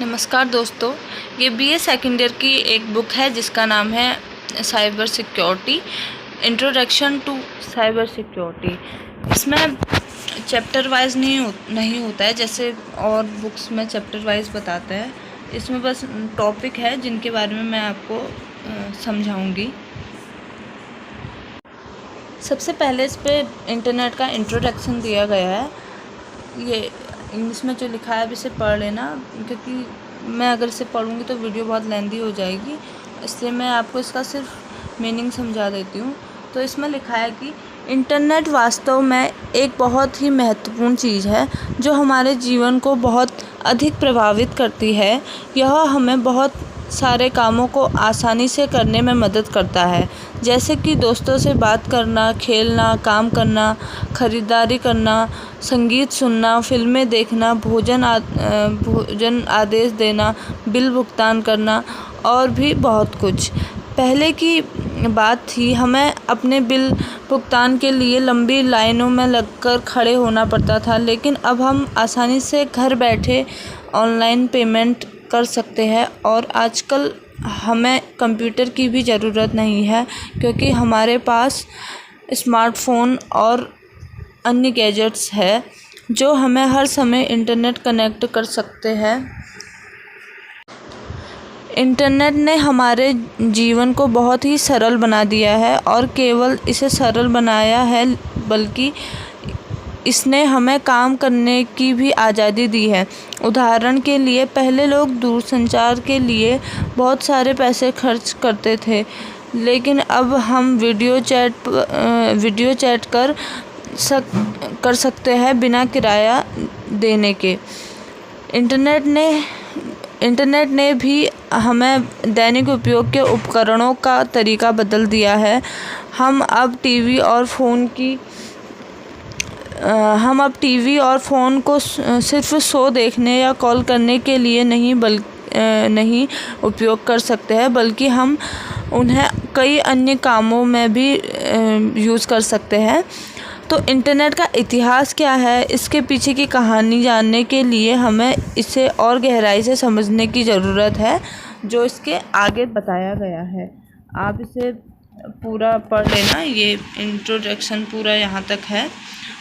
नमस्कार दोस्तों, ये बीए सेकंड ईयर की एक बुक है जिसका नाम है cyber security, introduction to cyber security. इसमें चैप्टर वाइज नहीं होता है जैसे और बुक्स में चैप्टर वाइज बताता है। इसमें बस टॉपिक है जिनके बारे में मैं आपको समझाऊंगी। सबसे पहले इस पे इंटरनेट का इंट्रोडक्शन दिया गया है। ये इंग्लिश में जो लिखा है अब इसे पढ़ लेना, क्योंकि मैं अगर इसे पढ़ूंगी तो वीडियो बहुत लेंदी हो जाएगी, इसलिए मैं आपको इसका सिर्फ मीनिंग समझा देती हूँ। तो इसमें लिखा है कि इंटरनेट वास्तव में एक बहुत ही महत्वपूर्ण चीज़ है जो हमारे जीवन को बहुत अधिक प्रभावित करती है। यह हमें बहुत सारे कामों को आसानी से करने में मदद करता है, जैसे कि दोस्तों से बात करना, खेलना, काम करना, खरीदारी करना, संगीत सुनना, फिल्में देखना, भोजन आदेश देना, बिल भुगतान करना और भी बहुत कुछ। पहले की बात थी, हमें अपने बिल भुगतान के लिए लंबी लाइनों में लगकर खड़े होना पड़ता था, लेकिन अब हम आसानी से घर बैठे ऑनलाइन पेमेंट कर सकते हैं और आजकल हमें कंप्यूटर की भी ज़रूरत नहीं है, क्योंकि हमारे पास स्मार्टफ़ोन और अन्य गैजेट्स है जो हमें हर समय इंटरनेट कनेक्ट कर सकते हैं। इंटरनेट ने हमारे जीवन को बहुत ही सरल बना दिया है और केवल इसे सरल बनाया है बल्कि इसने हमें काम करने की भी आज़ादी दी है। उदाहरण के लिए, पहले लोग दूरसंचार के लिए बहुत सारे पैसे खर्च करते थे, लेकिन अब हम वीडियो चैट कर सकते हैं बिना किराया देने के। इंटरनेट ने भी हमें दैनिक उपयोग के उपकरणों का तरीका बदल दिया है। हम अब टीवी और फ़ोन को सिर्फ शो देखने या कॉल करने के लिए नहीं उपयोग कर सकते हैं, बल्कि हम उन्हें कई अन्य कामों में भी यूज़ कर सकते हैं। तो इंटरनेट का इतिहास क्या है, इसके पीछे की कहानी जानने के लिए हमें इसे और गहराई से समझने की ज़रूरत है, जो इसके आगे बताया गया है। आप इसे पूरा पढ़ लेना, ये इंट्रोडक्शन पूरा यहाँ तक है।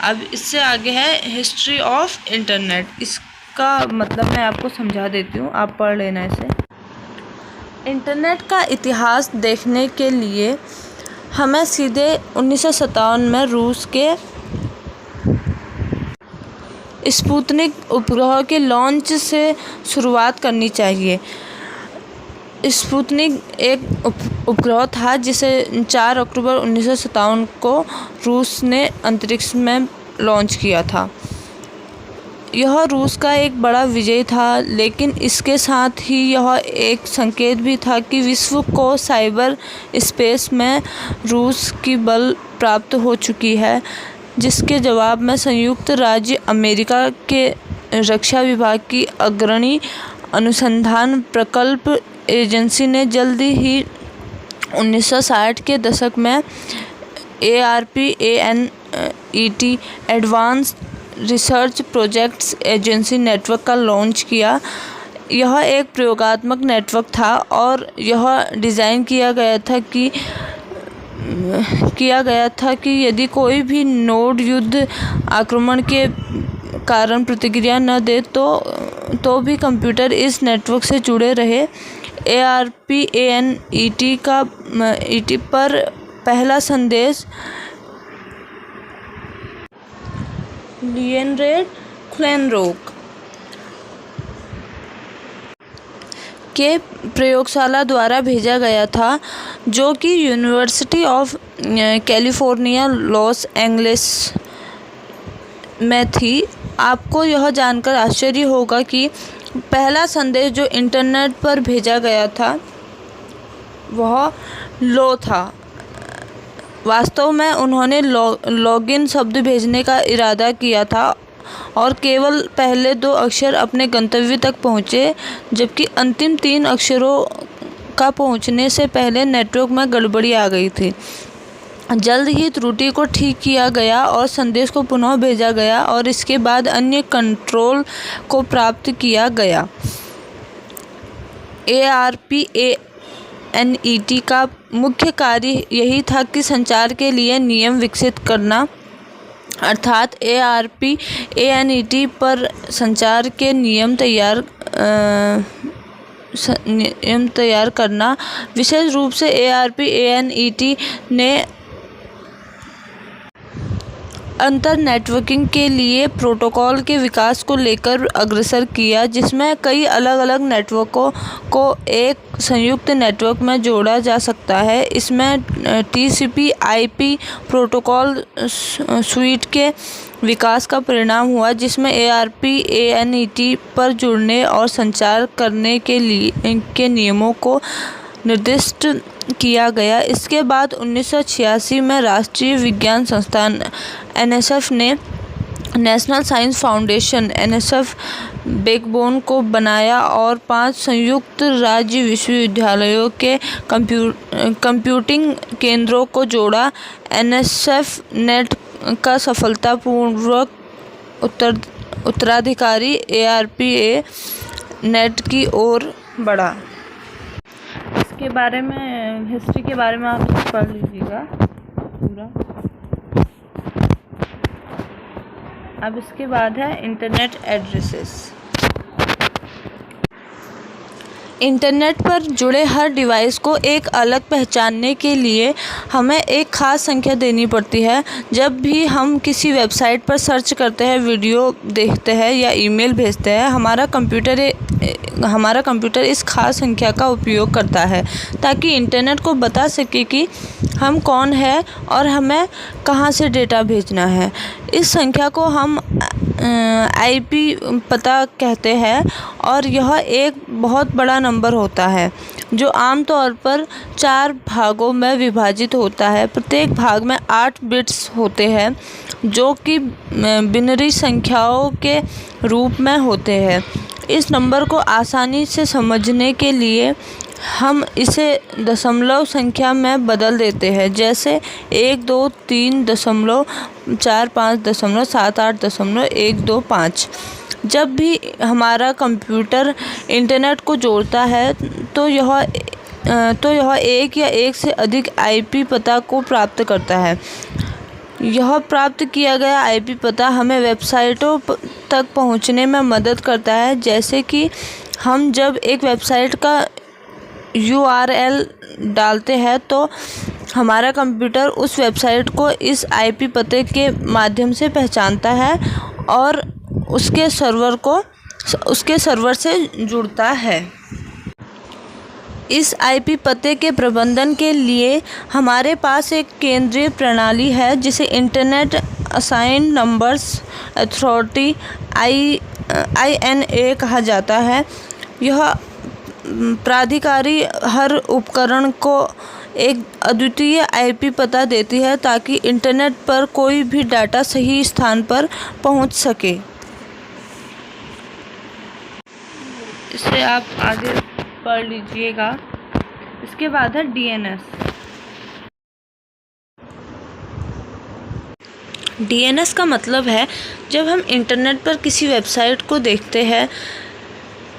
अब इससे आगे है हिस्ट्री ऑफ इंटरनेट। इसका मतलब मैं आपको समझा देती हूँ, आप पढ़ लेना इसे। इंटरनेट का इतिहास देखने के लिए हमें सीधे 1957 में रूस के स्पुतनिक उपग्रह के लॉन्च से शुरुआत करनी चाहिए। स्पुतनिक एक उपग्रह था जिसे 4 अक्टूबर 1957 को रूस ने अंतरिक्ष में लॉन्च किया था। यह रूस का एक बड़ा विजय था, लेकिन इसके साथ ही यह एक संकेत भी था कि विश्व को साइबर स्पेस में रूस की बल प्राप्त हो चुकी है, जिसके जवाब में संयुक्त राज्य अमेरिका के रक्षा विभाग की अग्रणी अनुसंधान प्रकल्प एजेंसी ने जल्दी ही 1960 के दशक में ARPANET advance research projects agency network का लॉन्च किया। यह एक प्रयोगात्मक नेटवर्क था और यह डिज़ाइन किया गया था कि यदि कोई भी नोड युद्ध आक्रमण के कारण प्रतिक्रिया न दे तो भी कंप्यूटर इस नेटवर्क से जुड़े रहे। ARPANET पर पहला संदेश लियोनोड क्लेनरोक के प्रयोगशाला द्वारा भेजा गया था, जो कि university of California Los Angeles में थी। आपको यह जानकर आश्चर्य होगा कि पहला संदेश जो इंटरनेट पर भेजा गया था वह लो था। वास्तव में उन्होंने लॉगिन शब्द भेजने का इरादा किया था और केवल पहले 2 अक्षर अपने गंतव्य तक पहुँचे, जबकि अंतिम 3 अक्षरों का पहुँचने से पहले नेटवर्क में गड़बड़ी आ गई थी। जल्द ही त्रुटि को ठीक किया गया और संदेश को पुनः भेजा गया और इसके बाद अन्य कंट्रोल को प्राप्त किया गया। ARPANET का मुख्य कार्य यही था कि संचार के लिए नियम विकसित करना, अर्थात ARPANET पर संचार के नियम तैयार करना। विशेष रूप से ARPANET ने अंतर नेटवर्किंग के लिए प्रोटोकॉल के विकास को लेकर अग्रसर किया, जिसमें कई अलग अलग नेटवर्कों को एक संयुक्त नेटवर्क में जोड़ा जा सकता है। इसमें TCP/IP प्रोटोकॉल स्वीट के विकास का परिणाम हुआ, जिसमें ARPANET पर जुड़ने और संचार करने के नियमों को निर्दिष्ट किया गया। इसके बाद 1986 में राष्ट्रीय विज्ञान संस्थान NSF ने national science foundation NSF backbone को बनाया और 5 संयुक्त राज्य विश्वविद्यालयों के कंप्यूटिंग केंद्रों को जोड़ा। NSF नेट का सफलतापूर्वक उत्तराधिकारी ARPANET की ओर बढ़ा। इसके बारे में हिस्ट्री के बारे में आप पढ़ लीजिएगा पूरा। अब इसके बाद है इंटरनेट एड्रेसेस। इंटरनेट पर जुड़े हर डिवाइस को एक अलग पहचानने के लिए हमें एक ख़ास संख्या देनी पड़ती है। जब भी हम किसी वेबसाइट पर सर्च करते हैं, वीडियो देखते हैं या ईमेल भेजते हैं, हमारा कंप्यूटर इस खास संख्या का उपयोग करता है ताकि इंटरनेट को बता सके कि हम कौन हैं और हमें कहां से डेटा भेजना है। इस संख्या को हम IP पता कहते हैं और यह एक बहुत बड़ा नंबर होता है जो आमतौर पर 4 भागों में विभाजित होता है। प्रत्येक भाग में 8 बिट्स होते हैं जो कि बिनरी संख्याओं के रूप में होते हैं। इस नंबर को आसानी से समझने के लिए हम इसे दशमलव संख्या में बदल देते हैं, जैसे 1 2 3 दशमलव 4 5 दशमलव 7 8 दशमलव 1 2 5। जब भी हमारा कंप्यूटर इंटरनेट को जोड़ता है तो यह एक या एक से अधिक IP पता को प्राप्त करता है। यह प्राप्त किया गया IP पता हमें वेबसाइटों तक पहुंचने में मदद करता है, जैसे कि हम जब एक वेबसाइट का URL डालते हैं तो हमारा कंप्यूटर उस वेबसाइट को इस IP पते के माध्यम से पहचानता है और उसके सर्वर से जुड़ता है। इस IP पते के प्रबंधन के लिए हमारे पास एक केंद्रीय प्रणाली है जिसे internet assigned numbers authority INA कहा जाता है। यह प्राधिकारी हर उपकरण को एक अद्वितीय IP पता देती है ताकि इंटरनेट पर कोई भी डाटा सही स्थान पर पहुंच सके। इसे आप आगे पढ़ लीजिएगा। इसके बाद है DNS। DNS का मतलब है जब हम इंटरनेट पर किसी वेबसाइट को देखते हैं,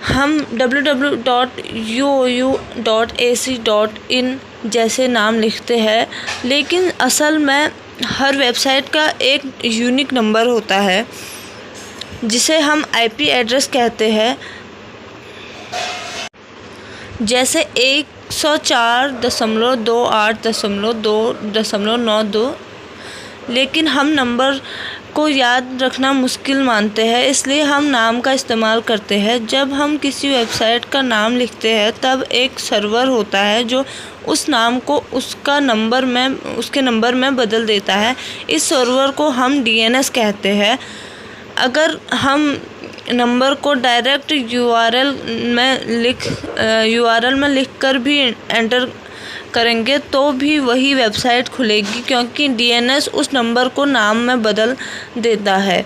हम www.uou.ac.in जैसे नाम लिखते हैं, लेकिन असल में हर वेबसाइट का एक यूनिक नंबर होता है जिसे हम IP एड्रेस कहते हैं, जैसे 104.28.2.92। लेकिन हम नंबर को याद रखना मुश्किल मानते हैं, इसलिए हम नाम का इस्तेमाल करते हैं। जब हम किसी वेबसाइट का नाम लिखते हैं तब एक सर्वर होता है जो उस नाम को उसके नंबर में बदल देता है। इस सर्वर को हम DNS कहते हैं। अगर हम नंबर को डायरेक्ट URL में लिख कर भी एंटर करेंगे तो भी वही वेबसाइट खुलेगी, क्योंकि DNS उस नंबर को नाम में बदल देता है।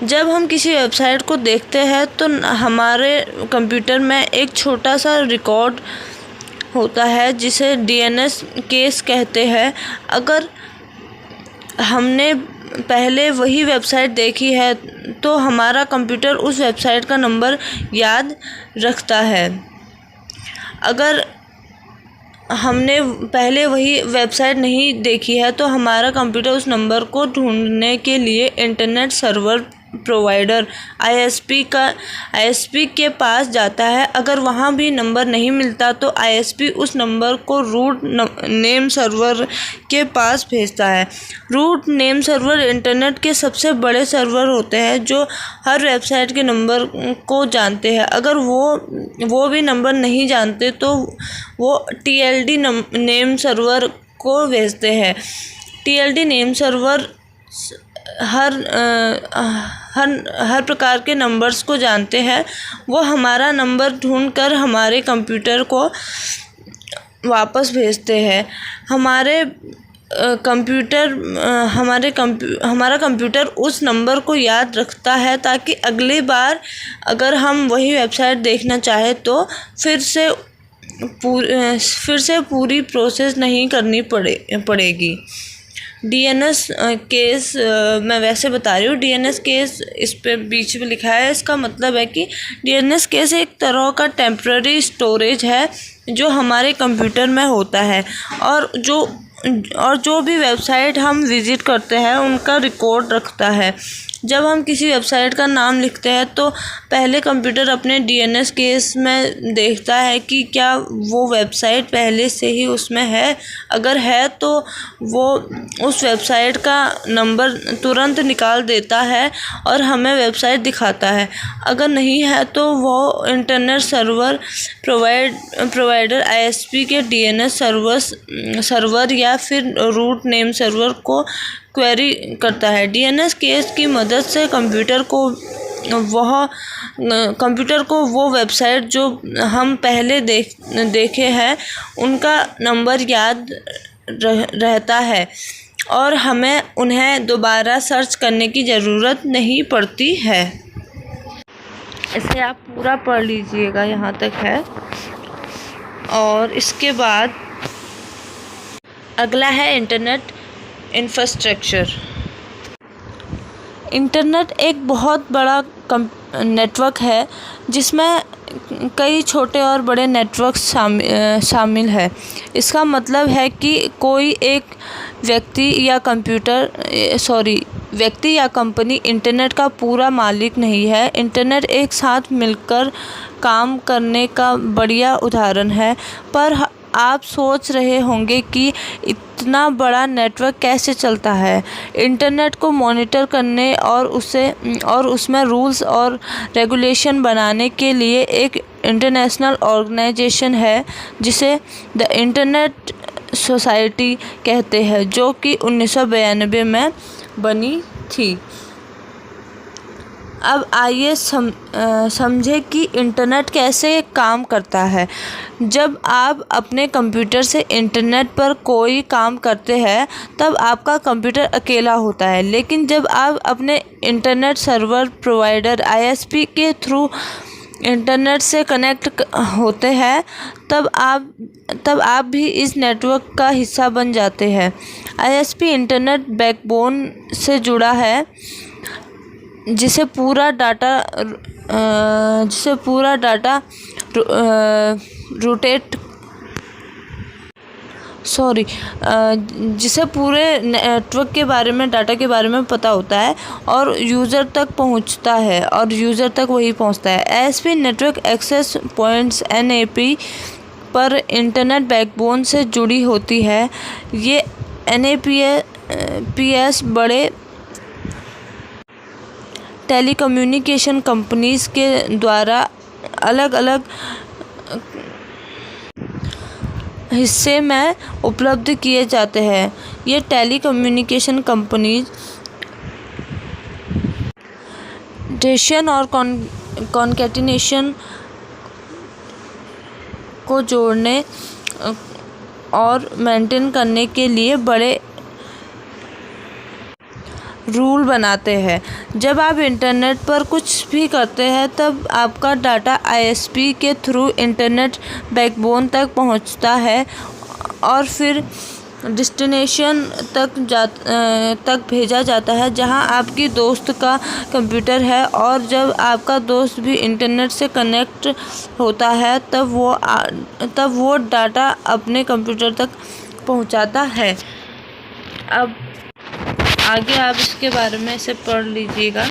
जब हम किसी वेबसाइट को देखते हैं तो हमारे कंप्यूटर में एक छोटा सा रिकॉर्ड होता है जिसे DNS केस कहते हैं। अगर हमने पहले वही वेबसाइट देखी है तो हमारा कंप्यूटर उस वेबसाइट का नंबर याद रखता है। अगर हमने पहले वही वेबसाइट नहीं देखी है तो हमारा कंप्यूटर उस नंबर को ढूंढने के लिए इंटरनेट सर्वर प्रोवाइडर आईएसपी के पास जाता है। अगर वहाँ भी नंबर नहीं मिलता तो आईएसपी उस नंबर को रूट नेम सर्वर के पास भेजता है। रूट नेम सर्वर इंटरनेट के सबसे बड़े सर्वर होते हैं जो हर वेबसाइट के नंबर को जानते हैं। अगर वो भी नंबर नहीं जानते तो वो टीएलडी नेम सर्वर को भेजते हैं। टीएलडी नेम सर्वर हर प्रकार के नंबर्स को जानते हैं। वो हमारा नंबर ढूंढकर हमारे कंप्यूटर को वापस भेजते हैं। हमारा कंप्यूटर उस नंबर को याद रखता है ताकि अगली बार अगर हम वही वेबसाइट देखना चाहें तो फिर से पूरी प्रोसेस नहीं करनी पड़ेगी। डीएनएस केस मैं वैसे बता रही हूँ। डीएनएस केस इस पे बीच में लिखा है। इसका मतलब है कि डीएनएस केस एक तरह का टेम्पररी स्टोरेज है जो हमारे कंप्यूटर में होता है और जो भी वेबसाइट हम विज़िट करते हैं उनका रिकॉर्ड रखता है। जब हम किसी वेबसाइट का नाम लिखते हैं तो पहले कंप्यूटर अपने डीएनएस केस में देखता है कि क्या वो वेबसाइट पहले से ही उसमें है। अगर है तो वो उस वेबसाइट का नंबर तुरंत निकाल देता है और हमें वेबसाइट दिखाता है। अगर नहीं है तो वो इंटरनेट सर्वर प्रोवाइडर आईएसपी के डीएनएस सर्वर या फिर रूट नेम सर्वर को क्वेरी करता है। डीएनएस केस की मदद से कंप्यूटर को वो वेबसाइट जो हम पहले देखे हैं उनका नंबर याद रहता है और हमें उन्हें दोबारा सर्च करने की ज़रूरत नहीं पड़ती है। इसे आप पूरा पढ़ लीजिएगा, यहाँ तक है। और इसके बाद अगला है इंटरनेट इंफ्रास्ट्रक्चर। इंटरनेट एक बहुत बड़ा नेटवर्क है जिसमें कई छोटे और बड़े नेटवर्क शामिल है। इसका मतलब है कि कोई एक व्यक्ति या कंपनी इंटरनेट का पूरा मालिक नहीं है। इंटरनेट एक साथ मिलकर काम करने का बढ़िया उदाहरण है। पर आप सोच रहे होंगे कि इतना बड़ा नेटवर्क कैसे चलता है। इंटरनेट को मॉनिटर करने और उसमें रूल्स और रेगुलेशन बनाने के लिए एक इंटरनेशनल ऑर्गेनाइजेशन है जिसे द इंटरनेट सोसाइटी कहते हैं, जो कि 1992 में बनी थी। अब आइए समझें कि इंटरनेट कैसे काम करता है। जब आप अपने कंप्यूटर से इंटरनेट पर कोई काम करते हैं तब आपका कंप्यूटर अकेला होता है। लेकिन जब आप अपने इंटरनेट सर्वर प्रोवाइडर आईएसपी के थ्रू इंटरनेट से कनेक्ट होते हैं तब आप भी इस नेटवर्क का हिस्सा बन जाते हैं। आईएसपी इंटरनेट बैकबोन से जुड़ा है जिसे पूरा जिसे पूरे नेटवर्क के बारे में डाटा के बारे में पता होता है और यूज़र तक पहुंचता है और यूज़र तक वही पहुंचता है। ISP network access points NAP पर इंटरनेट बैकबोन से जुड़ी होती है। ये एनएपीएस बड़े टेलीकम्युनिकेशन कंपनीज़ के द्वारा अलग अलग हिस्से में उपलब्ध किए जाते हैं। ये टेलीकम्युनिकेशन कंपनीज डेशन और कॉन्कैटिनेशन को जोड़ने और मेंटेन करने के लिए बड़े रूल बनाते हैं। जब आप इंटरनेट पर कुछ भी करते हैं तब आपका डाटा आईएसपी के थ्रू इंटरनेट बैकबोन तक पहुंचता है और फिर डेस्टिनेशन तक भेजा जाता है जहां आपकी दोस्त का कंप्यूटर है, और जब आपका दोस्त भी इंटरनेट से कनेक्ट होता है तब वो डाटा अपने कंप्यूटर तक पहुंचाता है। अब आगे आप इसके बारे में इसे पढ़ लीजिएगा।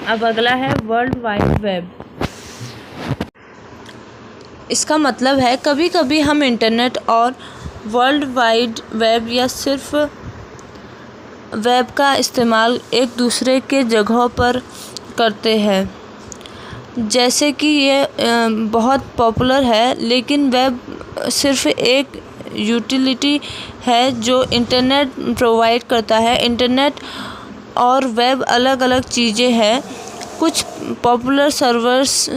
अब अगला है वर्ल्ड वाइड वेब। इसका मतलब है कभी कभी हम इंटरनेट और वर्ल्ड वाइड वेब या सिर्फ वेब का इस्तेमाल एक दूसरे के जगहों पर करते हैं। जैसे कि ये बहुत पॉपुलर है, लेकिन वेब सिर्फ एक यूटिलिटी है जो इंटरनेट प्रोवाइड करता है। इंटरनेट और वेब अलग अलग चीज़ें हैं। कुछ पॉपुलर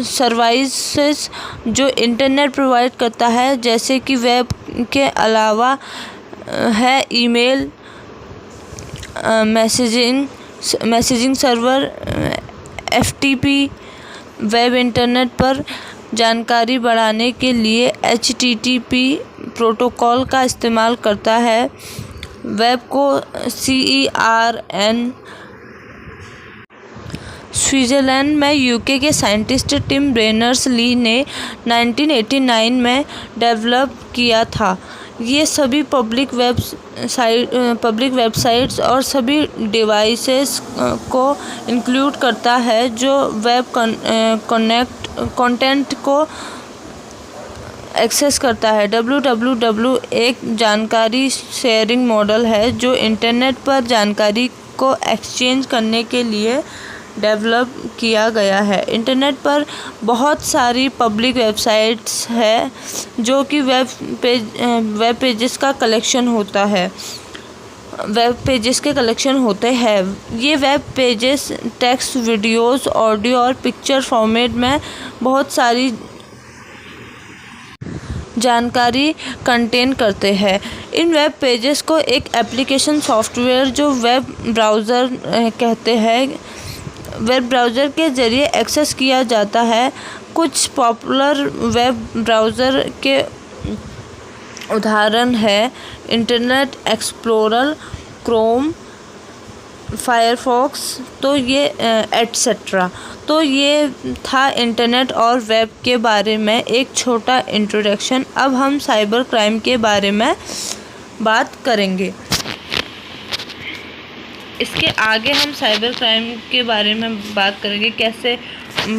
सर्विसेज जो इंटरनेट प्रोवाइड करता है, जैसे कि वेब के अलावा है email, messaging server, FTP। Web internet पर जानकारी बढ़ाने के लिए HTTP प्रोटोकॉल का इस्तेमाल करता है। वेब को CERN स्विट्ज़रलैंड में UK के साइंटिस्ट टिम बेर्नर्स-ली ने 1989 में डेवलप किया था। ये सभी पब्लिक वेबसाइट्स और सभी डिवाइसेस को इंक्लूड करता है जो वेब कंटेंट को एक्सेस करता है। www एक जानकारी शेयरिंग मॉडल है जो इंटरनेट पर जानकारी को एक्सचेंज करने के लिए डेवलप किया गया है। इंटरनेट पर बहुत सारी पब्लिक वेबसाइट्स है जो कि वेब पेजेस का कलेक्शन होता है। वेब पेजेस के कलेक्शन होते हैं। ये web pages text, videos, audio और पिक्चर फॉर्मेट में बहुत सारी जानकारी कंटेन करते हैं। इन वेब पेजेस को एक एप्लीकेशन सॉफ्टवेयर जो वेब ब्राउज़र कहते हैं, वेब ब्राउज़र के ज़रिए एक्सेस किया जाता है। कुछ पॉपुलर वेब ब्राउज़र के उदाहरण है इंटरनेट एक्सप्लोरर, क्रोम, फायरफॉक्स, तो ये एटसेट्रा। तो ये था इंटरनेट और वेब के बारे में एक छोटा इंट्रोडक्शन। अब हम साइबर क्राइम के बारे में बात करेंगे। इसके आगे हम साइबर क्राइम के बारे में बात करेंगे, कैसे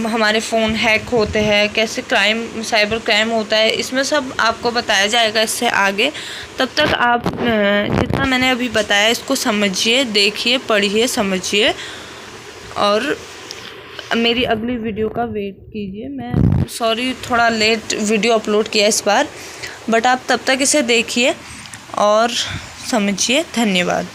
हमारे फ़ोन हैक होते हैं, कैसे साइबर क्राइम होता है, इसमें सब आपको बताया जाएगा इससे आगे। तब तक आप जितना मैंने अभी बताया इसको समझिए, देखिए, पढ़िए, समझिए और मेरी अगली वीडियो का वेट कीजिए। मैं थोड़ा लेट वीडियो अपलोड किया इस बार, बट आप तब तक इसे देखिए और समझिए। धन्यवाद।